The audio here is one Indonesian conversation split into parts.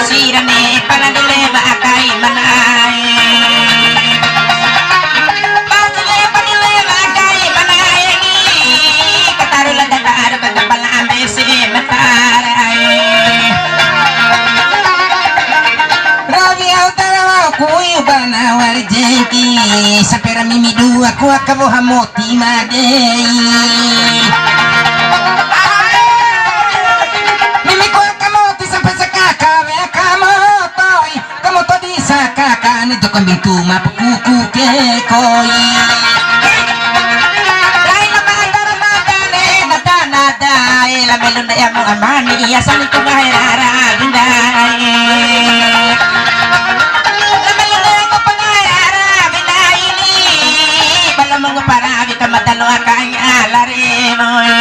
sirane panadile bakai manai panadile panadile bakai manai katarula datar bagabala ambesi matarai rabi autara kuyu bana warjeki sapera mimi dua ku akabo hamoti madei itu kambing tuma pekuku kekoi lain nama antara madane nada nada la melunda yang amani ya sani tu gahara bindai la melunda yang pangayara bindai ini bala mengupara bika matalo akanya lari moy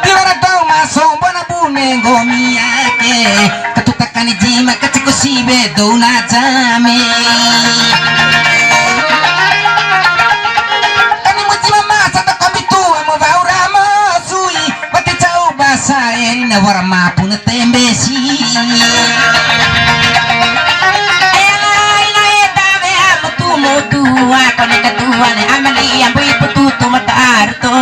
tiwara tau masong bona bune gomiake jima katiku sibe dona jame kami mujima masa tak kami tua mo baura mo sui mati jauh bahasa ini na warma pun tembe si mutua kone ketua ne amali yang bui pututu mata arto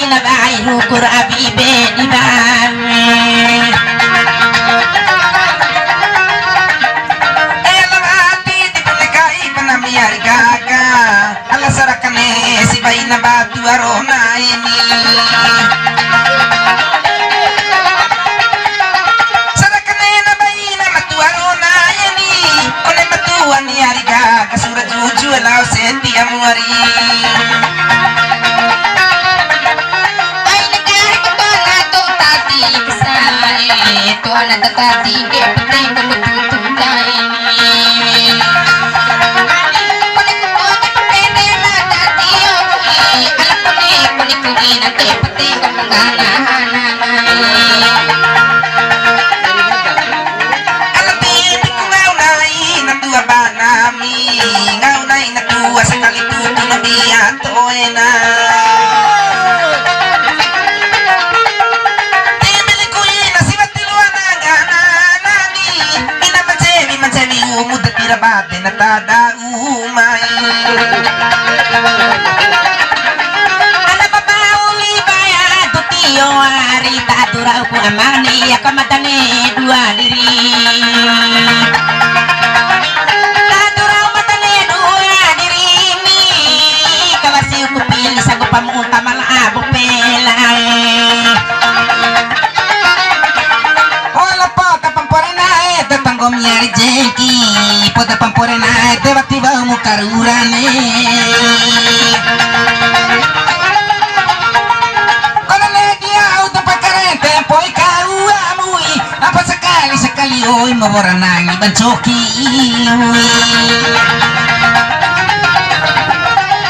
na bahay rukur abibe di bami elamati di punikai panamiyar gaga alasarakane si bayi na batu arona ini sarakane na bayi na matu arona ini oleh matuan yari gaga surah juju elau senti amuari Tuhan ada tadi ke penting betul ini. Kuning kuning penting ada tadi anak kuning kuning nanti penting kemana anak bibi ngau nai nanti apa nami ngau nai nanti sekali tutu nabi atau enak. Muda tira bate na tada umay ala baba uli baya tutiyo ari tatura ku amani akamatane dua diri tatura matane dua diri mi kawasi ku pilih sago pamunta malabo pelay miari jeki poda pamporena debatiba mukarurane kono dia auto pakarente poi kaua mui apa sekali oi maboranangi bancoki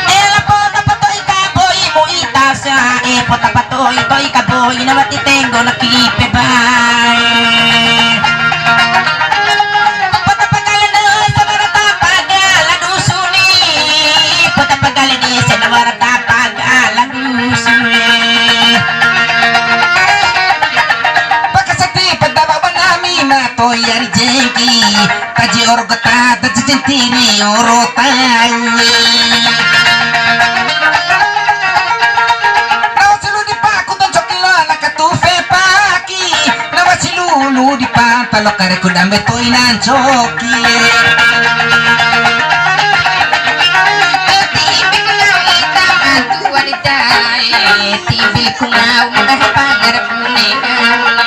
ela poda patoi kaboi moi tasa poda patoi toi kaboi na mati tengo na kipe bai toyar jeki taji orgota taji jentini orotai nawasilu di paku dan cokilo anak katufe paki nawasilu di pantalo kareku dambe toinan coki tibi kunau mudah pagar kuningan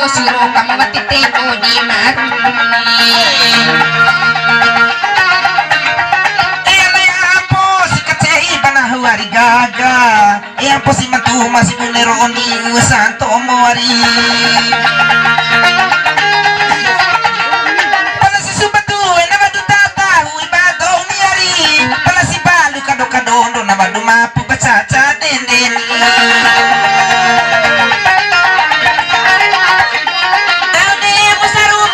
siro kamu mati teko di maruni apa si kacei bana huari gaga apa si mantu masih punero oni santo mori pala si subatu na badu tata hui bado miari pala si balu kado kadondo na badu mapu bacaca denden Sarum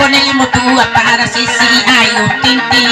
con el motua para si si ayo tinti